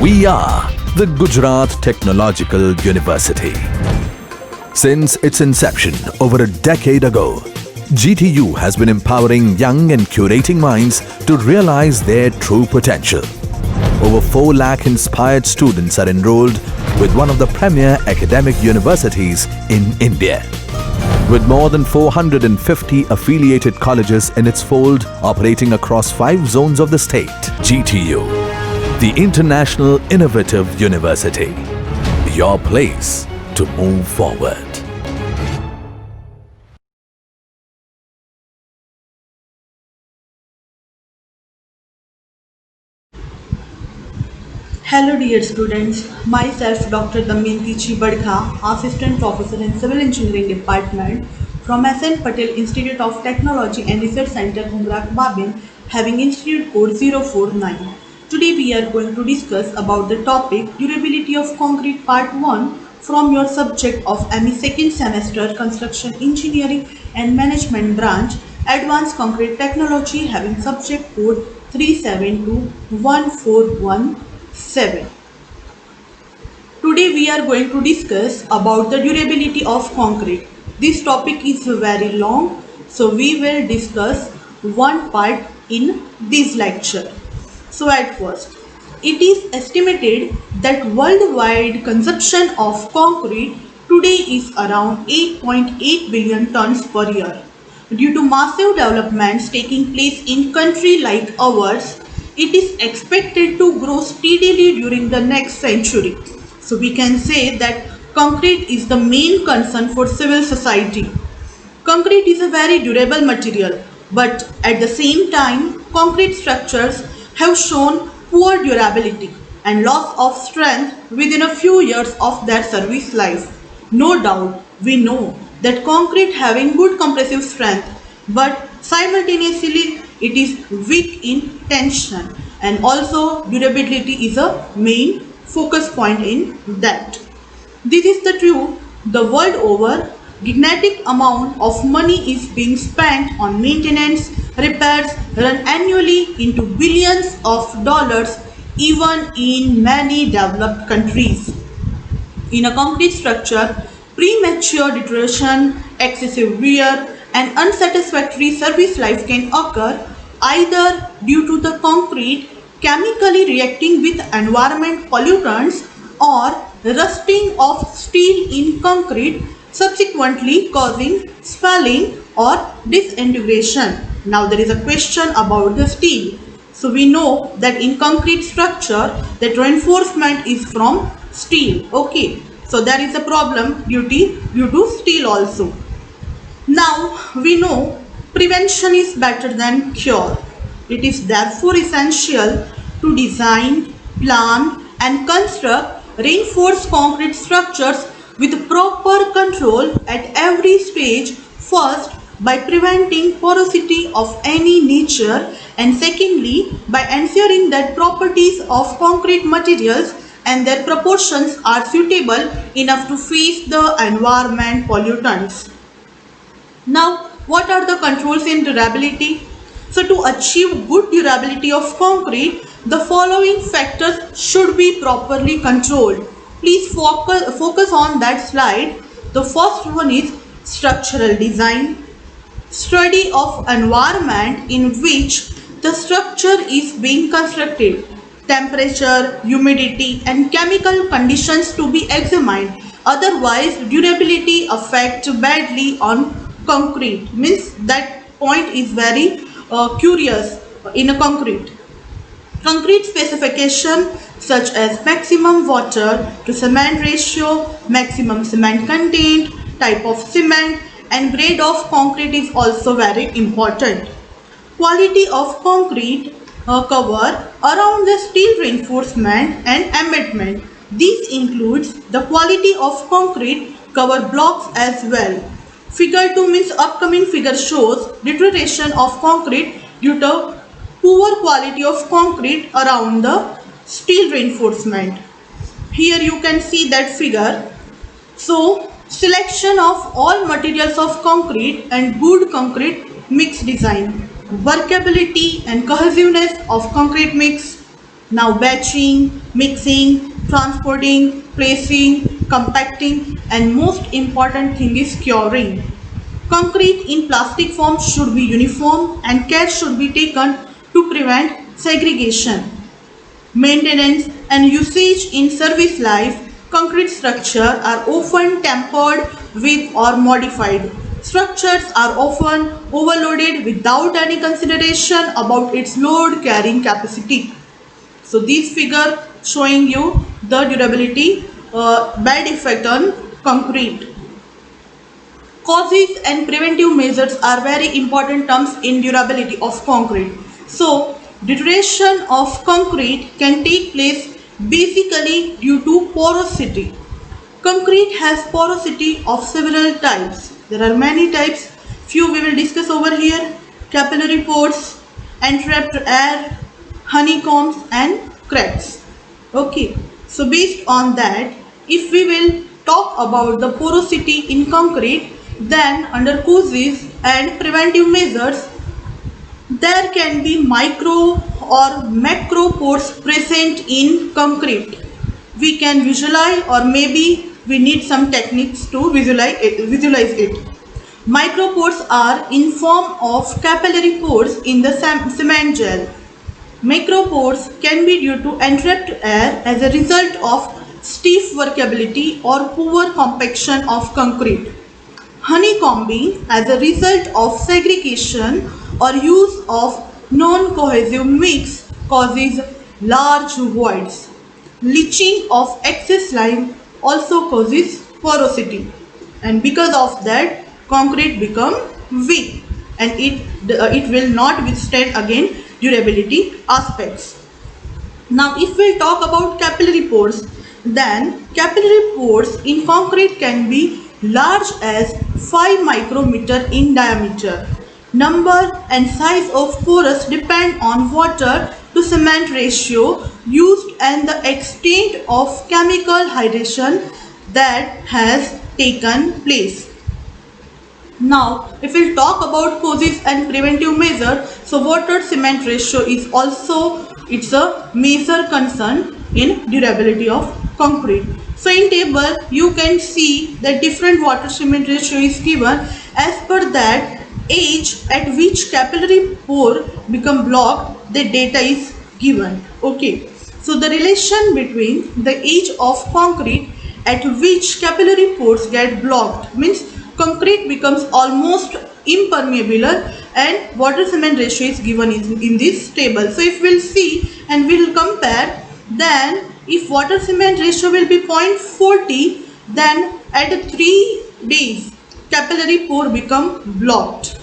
We are the Gujarat Technological University. Since its inception over a decade ago, GTU has been empowering young and curating minds to realize their true potential. Over 4 lakh inspired students are enrolled with one of the premier academic universities in India. With more than 450 affiliated colleges in its fold operating across 5 zones of the state, GTU, the International Innovative University, your place to move forward. Hello dear students, myself Dr. Damayanti Chibadka, Assistant Professor in Civil Engineering Department from SN Patel Institute of Technology and Research Center, Humrak Babin, having Institute Code 049. Today we are going to discuss about the topic Durability of Concrete Part 1 from your subject of ME second semester Construction Engineering and Management branch, Advanced Concrete Technology, having subject code 3721417. Today we are going to discuss about the durability of concrete. This topic is very long, so we will discuss one part in this lecture. So at first, it is estimated that worldwide consumption of concrete today is around 8.8 billion tons per year. Due to massive developments taking place in country like ours, it is expected to grow steadily during the next century. So we can say that concrete is the main concern for civil society. Concrete is a very durable material, but at the same time, concrete structures have shown poor durability and loss of strength within a few years of their service life. No doubt, we know that concrete having good compressive strength, but simultaneously it is weak in tension, and also durability is a main focus point in that. This is the truth the world over. Gigantic amount of money is being spent on maintenance, repairs run annually into billions of dollars even in many developed countries. In a concrete structure, premature deterioration, excessive wear, and unsatisfactory service life can occur either due to the concrete chemically reacting with environment pollutants or rusting of steel in concrete, subsequently causing swelling or disintegration. Now there is a question about the steel. So we know that in concrete structure that reinforcement is from steel. Okay, so there is a problem due to steel also. Now we know prevention is better than cure. It is therefore essential to design, plan and construct reinforced concrete structures with proper control at every stage, first by preventing porosity of any nature, and secondly by ensuring that properties of concrete materials and their proportions are suitable enough to face the environment pollutants. Now, what are the controls in durability? So, to achieve good durability of concrete, the following factors should be properly controlled. Please focus on that slide. The first one is structural design, study of environment in which the structure is being constructed, temperature, humidity and chemical conditions to be examined. Otherwise, durability affect badly on concrete. Means that point is very curious in a concrete. Concrete specification such as maximum water to cement ratio, maximum cement content, type of cement and grade of concrete is also very important. Quality of concrete cover around the steel reinforcement and embedment. This includes the quality of concrete cover blocks as well. Figure 2 means upcoming figure shows deterioration of concrete due to poor quality of concrete around the steel reinforcement. Here you can see that figure. So selection of all materials of concrete and good concrete mix design, workability and cohesiveness of concrete mix, Now batching, mixing, transporting, placing, compacting, and most important thing is curing. Concrete in plastic form should be uniform and care should be taken to prevent segregation. Maintenance and usage in service life, concrete structures are often tampered with or modified. Structures are often overloaded without any consideration about its load carrying capacity. So this figure showing you the durability bad effect on concrete. Causes and preventive measures are very important terms in durability of concrete. So deterioration of concrete can take place basically due to porosity. Concrete has porosity of several types. There are many types. Few we will discuss over here. Capillary pores, entrapped air, honeycombs and cracks. Okay. So based on that, if we will talk about the porosity in concrete, then under causes and preventive measures, there can be micro or macro pores present in concrete. We can visualize or maybe we need some techniques to visualize it. Micropores are in form of capillary pores in the cement gel. Macropores can be due to entrapped air as a result of stiff workability or poor compaction of concrete. Honeycombing as a result of segregation or use of non-cohesive mix causes large voids. Leaching of excess lime also causes porosity, and because of that concrete become weak and it will not withstand again durability aspects. Now if we talk about capillary pores, then capillary pores in concrete can be large as 5 micrometer in diameter. Number and size of pores depend on water to cement ratio used and the extent of chemical hydration that has taken place. Now, if we talk about causes and preventive measure, so water cement ratio is also it's a major concern in durability of concrete. So in table you can see that different water cement ratio is given. As per that age at which capillary pore become blocked, the data is given. Okay. So the relation between the age of concrete at which capillary pores get blocked means concrete becomes almost impermeable and water cement ratio is given in this table. So if we'll see and we'll compare, then if water cement ratio will be 0.40, then at 3 days capillary pore become blocked.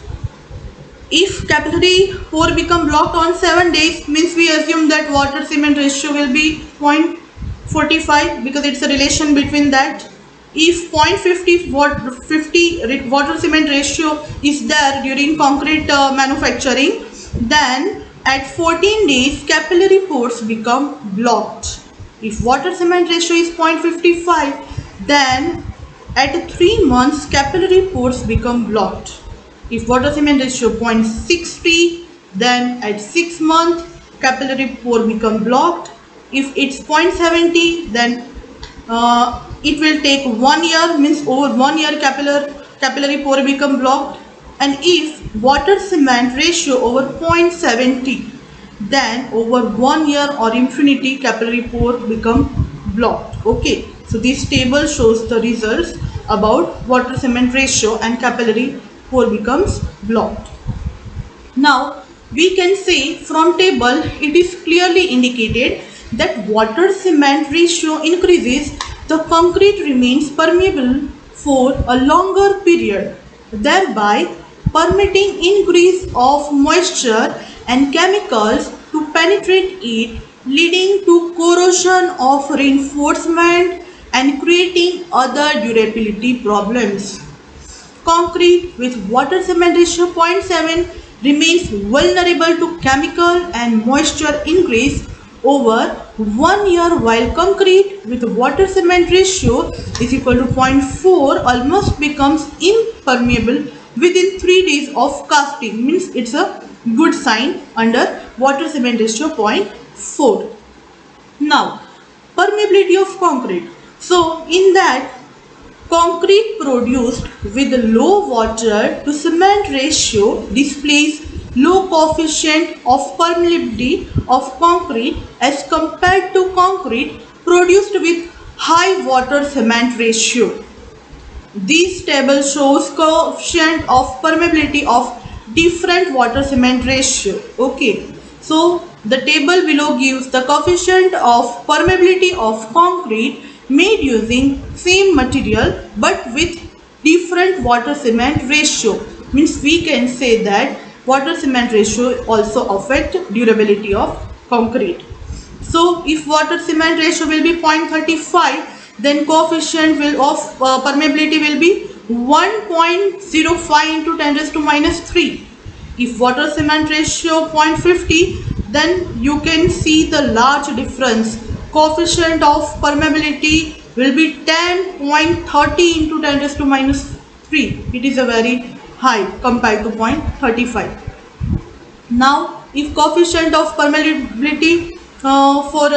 If capillary pore become blocked on 7 days, means we assume that water cement ratio will be 0.45 because it's a relation between that. If 0.50 water cement ratio is there during concrete manufacturing, then at 14 days capillary pores become blocked. If water cement ratio is 0.55, then at 3 months capillary pores become blocked. If water cement ratio 0.60, then at 6 months capillary pore become blocked. If it's 0.70, then it will take 1 year, means over 1 year capillary pore become blocked. And if water cement ratio over 0.70, then over 1 year or infinity capillary pore become blocked. Okay, so this table shows the results about water cement ratio and capillary pore becomes blocked. Now we can say from table it is clearly indicated that water cement ratio increases, the concrete remains permeable for a longer period, thereby permitting increase of moisture and chemicals to penetrate it, leading to corrosion of reinforcement and creating other durability problems. Concrete with water cement ratio 0.7 remains vulnerable to chemical and moisture increase over 1 year, while concrete with water cement ratio is equal to 0.4 almost becomes impermeable within 3 days of casting, means it's a good sign under water cement ratio 0.4. Now, permeability of concrete. So, in that, concrete produced with low water to cement ratio displays low coefficient of permeability of concrete as compared to concrete produced with high water cement ratio. This table shows coefficient of permeability of different water cement ratio. Okay. So the table below gives the coefficient of permeability of concrete made using same material but with different water cement ratio. Means we can say that water cement ratio also affect durability of concrete. So if water cement ratio will be 0.35, then coefficient will of permeability will be 1.05 into 10 raised to minus 3. If water cement ratio 0.50, then you can see the large difference. Coefficient of permeability will be 10.30 into 10 raised to minus 3. It is a very high compared to 0.35. Now, if coefficient of permeability for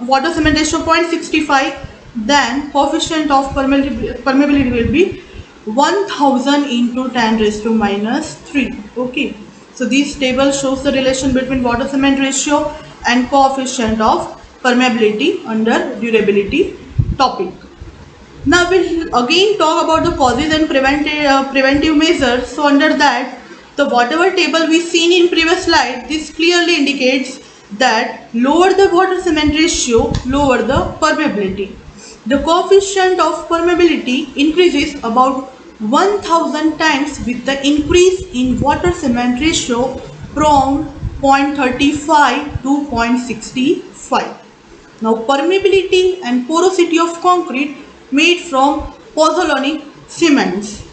water cement ratio 0.65, then coefficient of permeability will be 1000 into 10 raised to minus 3. Okay. So this table shows the relation between water cement ratio and coefficient of permeability under durability topic. Now we'll again talk about the causes and preventive measures. So under that, the whatever table we seen in previous slide, this clearly indicates that lower the water cement ratio, lower the permeability. The coefficient of permeability increases about 1000 times with the increase in water cement ratio from 0.35 to 0.65. Now permeability and porosity of concrete made from pozzolanic cements.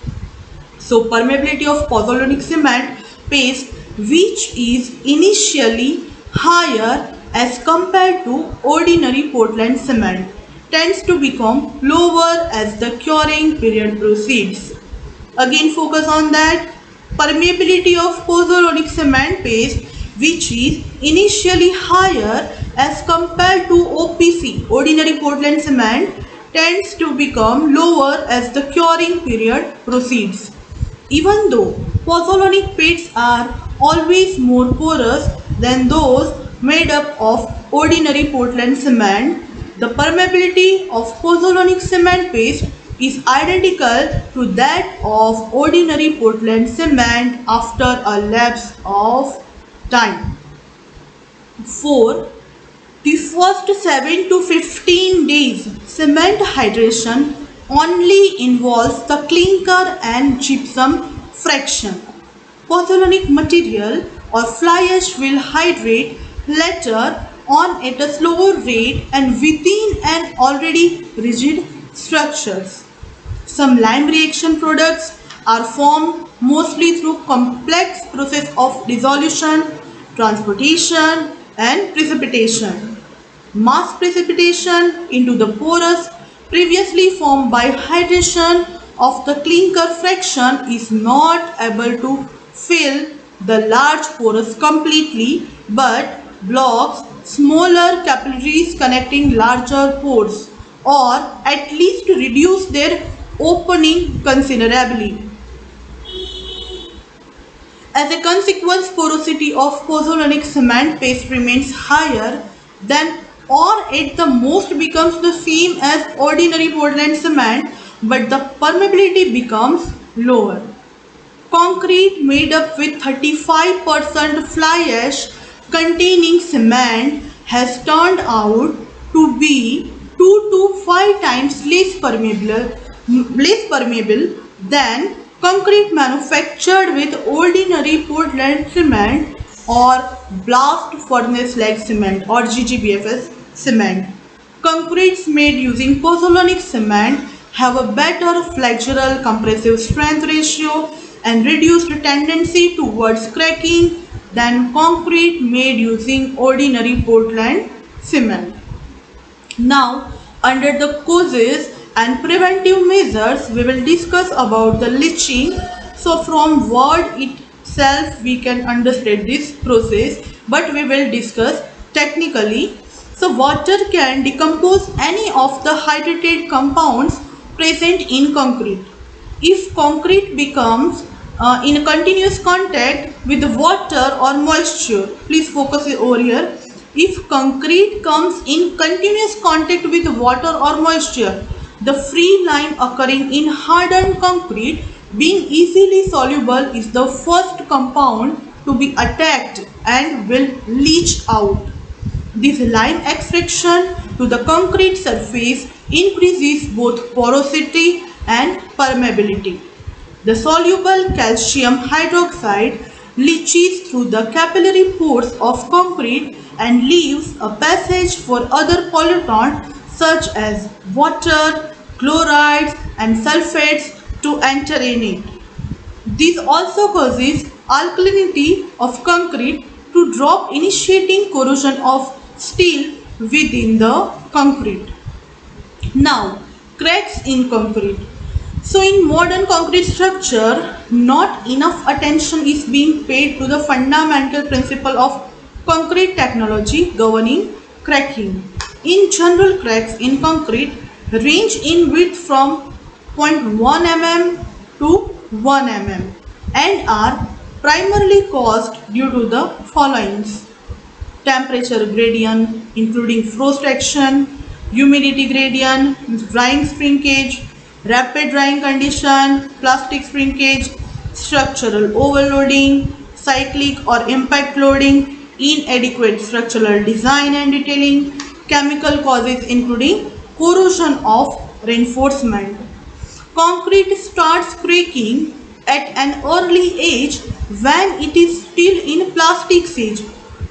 So permeability of pozzolanic cement paste, which is initially higher as compared to ordinary Portland cement, tends to become lower as the curing period proceeds. Again focus on that. Permeability of pozzolanic cement paste, which is initially higher as compared to OPC, ordinary Portland cement, tends to become lower as the curing period proceeds. Even though pozzolanic pastes are always more porous than those made up of ordinary Portland cement, the permeability of pozzolanic cement paste is identical to that of ordinary Portland cement after a lapse of time. 4. The first 7 to 15 days cement hydration only involves the clinker and gypsum fraction. Pozzolanic material or fly ash will hydrate later on at a slower rate and within an already rigid structures. Some lime reaction products are formed mostly through complex process of dissolution, transportation and precipitation. Mass precipitation into the porous previously formed by hydration of the clinker fraction is not able to fill the large porous completely but blocks smaller capillaries connecting larger pores or at least reduce their opening considerably. As a consequence, porosity of pozzolanic cement paste remains higher than or at the most becomes the same as ordinary Portland cement, but the permeability becomes lower. Concrete made up with 35% fly ash containing cement has turned out to be 2 to 5 times less permeable than concrete manufactured with ordinary Portland cement or blast furnace like cement or GGBFS cement. Concretes made using pozzolanic cement have a better flexural compressive strength ratio and reduced tendency towards cracking than concrete made using ordinary Portland cement. Now, under the causes and preventive measures, we will discuss about the leaching. So, from word itself, we can understand this process, but we will discuss technically. So water can decompose any of the hydrated compounds present in concrete. If concrete becomes in continuous contact with water or moisture, please focus over here. If concrete comes in continuous contact with water or moisture, the free line occurring in hardened concrete being easily soluble is the first compound to be attacked and will leach out. This lime extraction to the concrete surface increases both porosity and permeability. The soluble calcium hydroxide leaches through the capillary pores of concrete and leaves a passage for other pollutants such as water, chlorides and sulfates to enter in it. This also causes alkalinity of concrete to drop, initiating corrosion of steel within the concrete. Now, cracks in concrete. So in modern concrete structure, not enough attention is being paid to the fundamental principle of concrete technology governing cracking. In general, cracks in concrete range in width from 0.1 mm to 1 mm and are primarily caused due to the followings: temperature gradient including frost action, humidity gradient, drying shrinkage, rapid drying condition, plastic shrinkage, structural overloading, cyclic or impact loading, inadequate structural design and detailing, chemical causes including corrosion of reinforcement. Concrete starts cracking at an early age when it is still in plastic stage.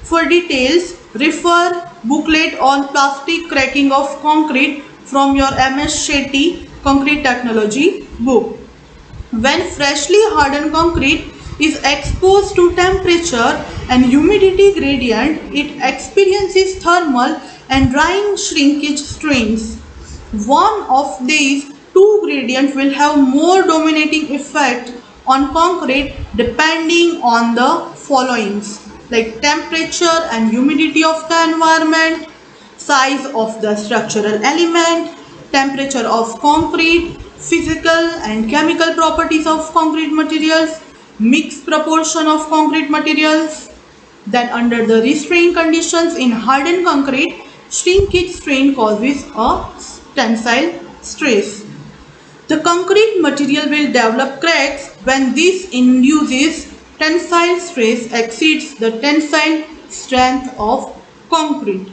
For details, refer booklet on plastic cracking of concrete from your MS Shetty Concrete Technology book. When freshly hardened concrete is exposed to temperature and humidity gradient, it experiences thermal and drying shrinkage strains. One of these two gradients will have more dominating effect on concrete depending on the followings like temperature and humidity of the environment, size of the structural element, temperature of concrete, physical and chemical properties of concrete materials, mixed proportion of concrete materials. Then under the restraint conditions in hardened concrete, shrinkage strain causes a tensile stress. The concrete material will develop cracks when this induces tensile stress exceeds the tensile strength of concrete.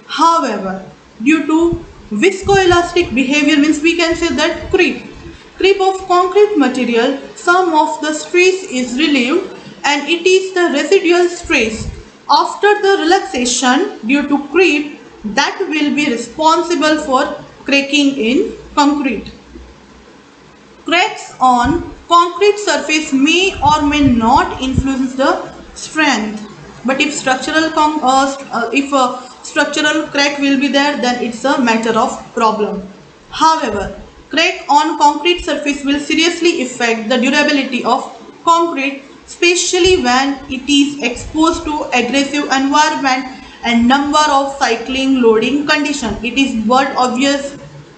However, due to viscoelastic behavior, means we can say that creep of concrete material, some of the stress is relieved and it is the residual stress after the relaxation due to creep that will be responsible for cracking in concrete. Cracks on concrete surface may or may not influence the strength, but if structural crack will be there, then it's a matter of problem. However, crack on concrete surface will seriously affect the durability of concrete, especially when it is exposed to aggressive environment and number of cycling loading condition. It is but obvious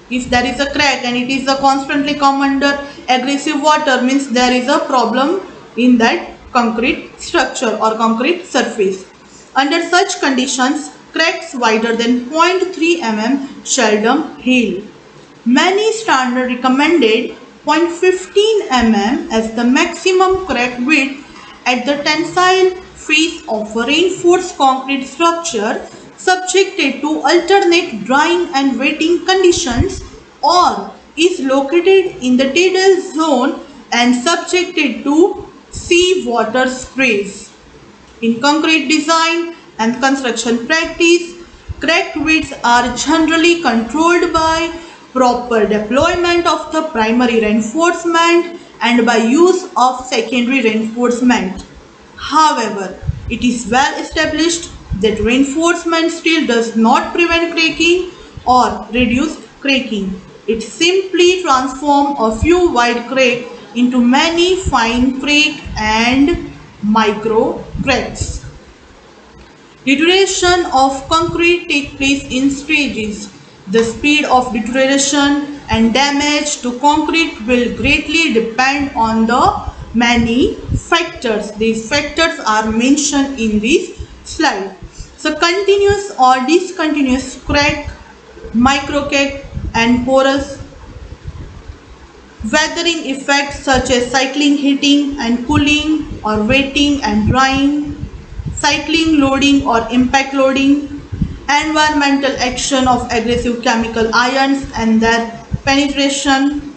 if there is a crack and it is a constantly come under aggressive water, means there is a problem in that concrete structure or concrete surface. Under such conditions, cracks wider than 0.3 mm seldom heal. Many standards recommended 0.15 mm as the maximum crack width at the tensile face of a reinforced concrete structure subjected to alternate drying and wetting conditions, or is located in the tidal zone and subjected to sea water sprays. In concrete design and construction practice, crack widths are generally controlled by proper deployment of the primary reinforcement and by use of secondary reinforcement. However, it is well established that reinforcement still does not prevent cracking or reduce cracking. It simply transforms a few wide cracks into many fine crack and micro cracks. Deterioration of concrete take place in stages. The speed of deterioration and damage to concrete will greatly depend on the many factors. These factors are mentioned in this slide. So continuous or discontinuous crack, microcrack and porous weathering effects such as cycling heating and cooling or wetting and drying, cycling loading or impact loading, environmental action of aggressive chemical ions and their penetration.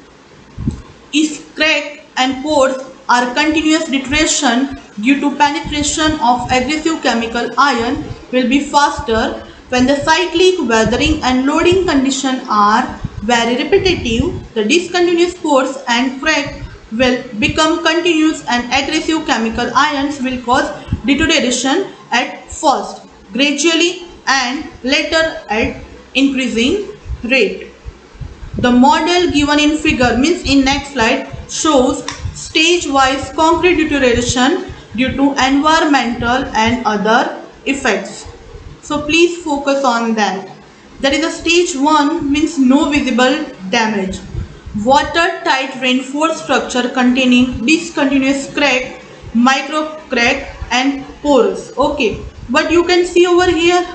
Is crack and pores are continuous deterioration due to penetration of aggressive chemical ion will be faster when the cyclic weathering and loading conditions are very repetitive. The discontinuous pores and crack will become continuous and aggressive chemical ions will cause deterioration at first, gradually and later at increasing rate. The model given in figure means in next slide shows stage wise concrete deterioration due to environmental and other effects. So please focus on that. That is a stage 1 means no visible damage. Watertight reinforced structure containing discontinuous crack, micro crack and pores. Okay, but you can see over here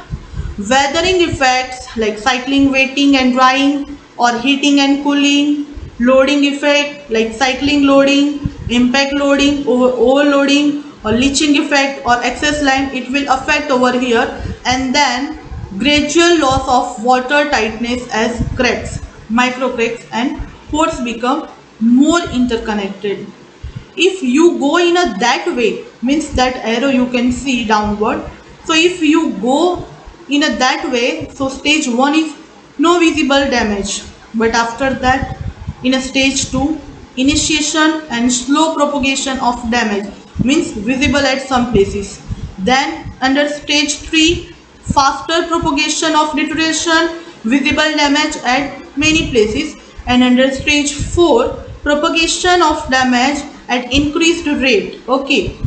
weathering effects like cycling wetting and drying or heating and cooling, loading effect like cycling loading, impact loading, overloading or leaching effect or excess lime, it will affect over here, and then gradual loss of water tightness as cracks, micro cracks and pores become more interconnected. If you go in a that way means that arrow you can see downward, so if you go in a that way, so stage 1 is no visible damage, but after that in a stage 2 initiation and slow propagation of damage means visible at some places, then under stage 3 faster propagation of deterioration, visible damage at many places, and under stage 4 propagation of damage at increased rate. Okay,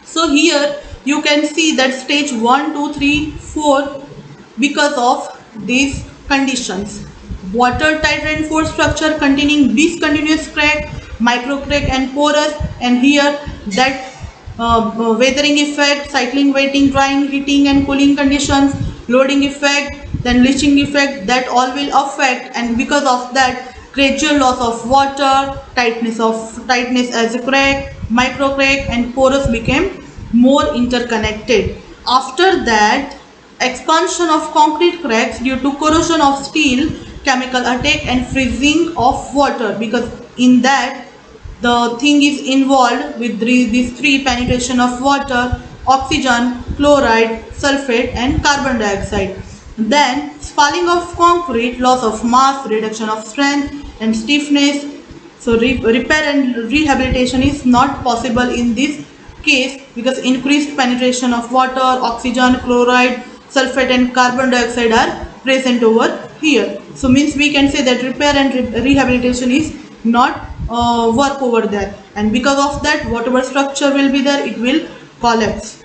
so here you can see that stage 1 2 3 4 because of these conditions. Watertight reinforced structure containing discontinuous crack, micro crack and porous, and here that weathering effect, cycling wetting, drying, heating and cooling conditions, loading effect, then leaching effect, that all will affect, and because of that gradual loss of water, tightness as a crack, micro crack and porous became more interconnected. After that, expansion of concrete cracks due to corrosion of steel, chemical attack and freezing of water, because in that the thing is involved with these three: penetration of water, oxygen, chloride, sulfate and carbon dioxide. Then spalling of concrete, loss of mass, reduction of strength and stiffness. So repair and rehabilitation is not possible in this case because increased penetration of water, oxygen, chloride, sulfate and carbon dioxide are present over here. So means we can say that repair and rehabilitation is not work over there, and because of that whatever structure will be there, it will collapse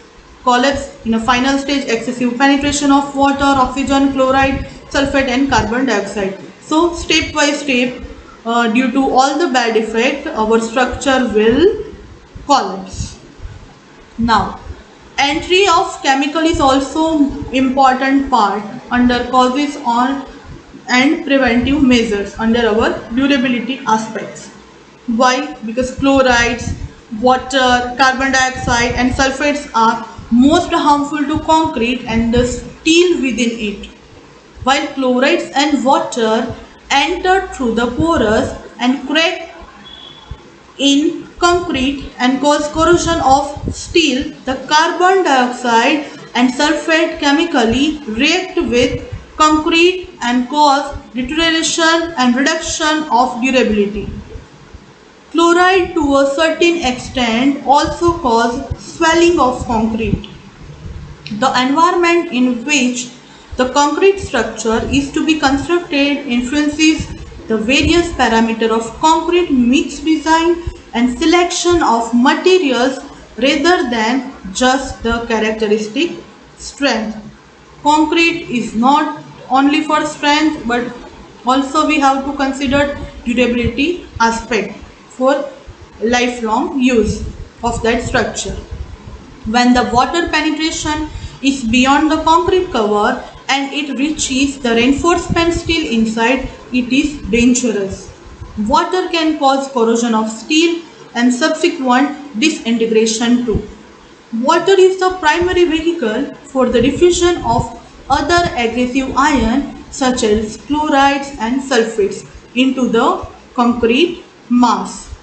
in a final stage. Excessive penetration of water, oxygen, chloride, sulfate and carbon dioxide. So step by step, due to all the bad effect, our structure will collapse. Now entry of chemical is also important part under causes on and preventive measures under our durability aspects. Why? Because chlorides, water, carbon dioxide and sulfates are most harmful to concrete and the steel within it, while chlorides and water enter through the pores and crack in concrete and cause corrosion of steel. The carbon dioxide and sulfate chemically react with concrete and cause deterioration and reduction of durability. Chloride to a certain extent also cause swelling of concrete. The environment in which the concrete structure is to be constructed influences the various parameters of concrete mix design and selection of materials rather than just the characteristic strength. Concrete is not only for strength but also we have to consider durability aspect for lifelong use of that structure. When the water penetration is beyond the concrete cover and it reaches the reinforcement steel inside, it is dangerous. Water can cause corrosion of steel and subsequent disintegration too. Water is the primary vehicle for the diffusion of other aggressive ions such as chlorides and sulfates into the concrete mass.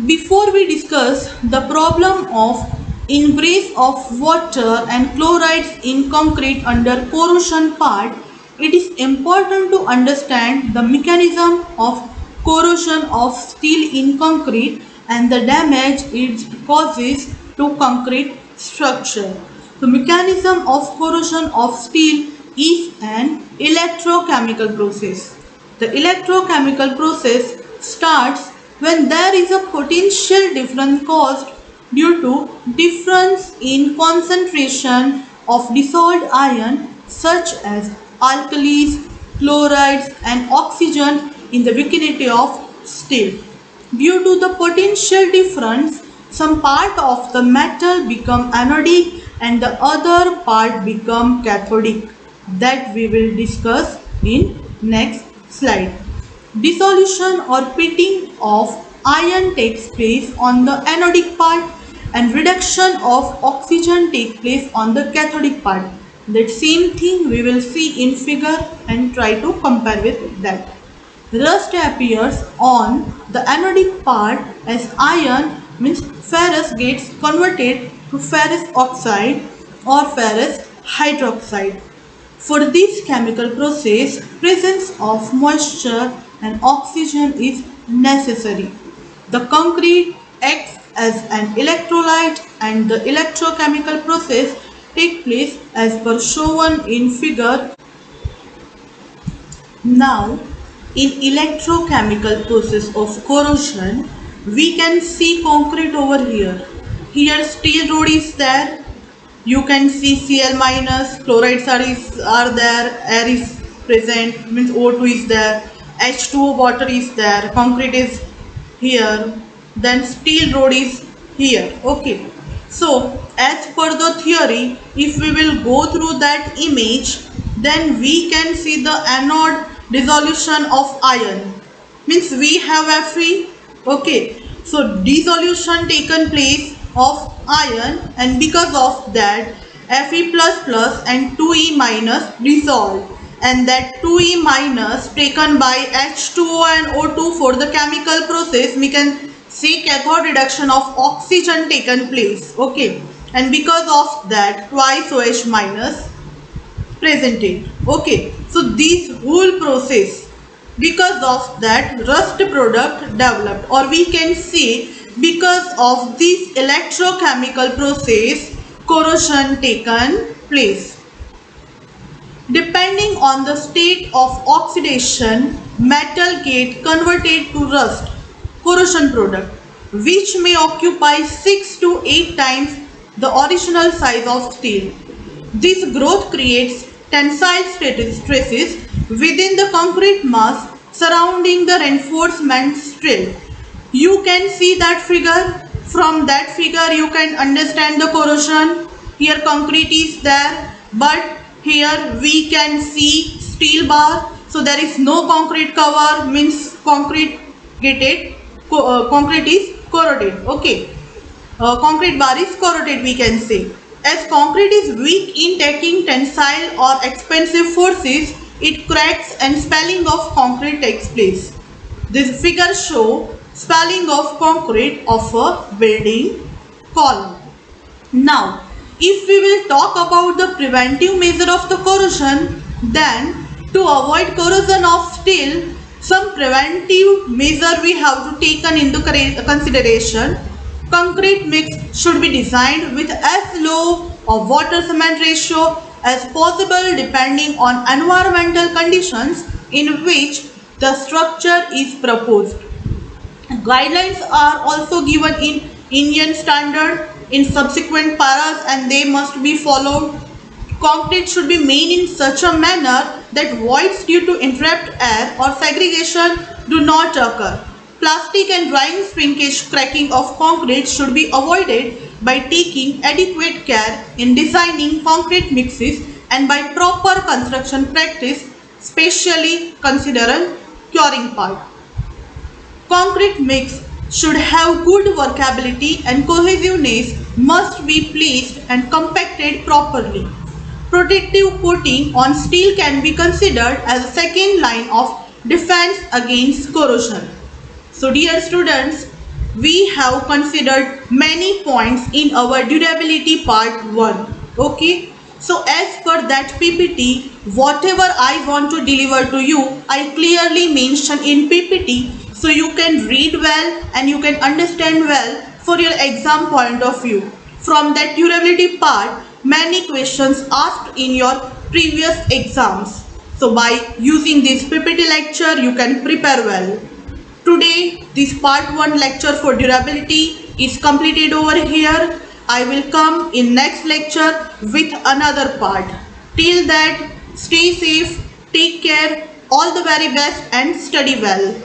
Before we discuss the problem of ingress of water and chlorides in concrete under corrosion part, it is important to understand the mechanism of corrosion of steel in concrete and the damage it causes to concrete structure. The mechanism of corrosion of steel is an electrochemical process. The electrochemical process starts when there is a potential difference caused due to difference in concentration of dissolved ion such as alkalis, chlorides and oxygen in the vicinity of steel. Due to the potential difference, some part of the metal become anodic and the other part become cathodic. That we will discuss in next slide. Dissolution or pitting of iron takes place on the anodic part and reduction of oxygen takes place on the cathodic part. That same thing we will see in figure and try to compare with that. Rust appears on the anodic part as iron means ferrous gets converted to ferrous oxide or ferrous hydroxide. For this chemical process, presence of moisture and oxygen is necessary. The concrete acts as an electrolyte and the electrochemical process takes place as per shown in figure. Now, in electrochemical process of corrosion, we can see concrete over here. Here steel rod is there. You can see Cl minus, chlorides are there, air is present, means O2 is there, H2O water is there, concrete is here, then steel rod is here. Okay. So, as per the theory, if we will go through that image, then we can see the anode dissolution of iron. Means we have Fe. Okay. So, dissolution taken place of iron and because of that Fe plus plus and 2E minus dissolved and that 2E minus taken by H2O and O2 for the chemical process we can see cathode reduction of oxygen taken place. Okay, and because of that twice OH minus presented. Okay, so this whole process because of that rust product developed or we can say because of this electrochemical process corrosion taken place. Depending on the state of oxidation, metal get converted to rust corrosion product which may occupy 6 to 8 times the original size of steel. This growth creates tensile stresses within the concrete mass surrounding the reinforcement steel. You can see that figure. From that figure you can understand the corrosion. Here concrete is there but here we can see steel bar. So there is no concrete cover means concrete is corroded. Okay. Concrete bar is corroded we can say. As concrete is weak in taking tensile or expansive forces, it cracks and spalling of concrete takes place. This figure shows spalling of concrete of a building column. Now, if we will talk about the preventive measure of the corrosion, then to avoid corrosion of steel, some preventive measure we have to taken into consideration. Concrete mix should be designed with as low a water cement ratio as possible depending on environmental conditions in which the structure is proposed. Guidelines are also given in Indian standard in subsequent paras and they must be followed. Concrete should be made in such a manner that voids due to interrupt air or segregation do not occur. Plastic and drying shrinkage cracking of concrete should be avoided by taking adequate care in designing concrete mixes and by proper construction practice, especially considering curing part. Concrete mix should have good workability and cohesiveness must be placed and compacted properly. Protective coating on steel can be considered as a second line of defense against corrosion. So dear students, we have considered many points in our durability part 1. Okay. So as per that PPT, whatever I want to deliver to you, I clearly mention in PPT so you can read well and you can understand well for your exam point of view. From that durability part, many questions asked in your previous exams. So by using this PPT lecture, you can prepare well. Today, this part 1 lecture for durability is completed over here. I will come in next lecture with another part. Till that, stay safe, take care, all the very best and study well.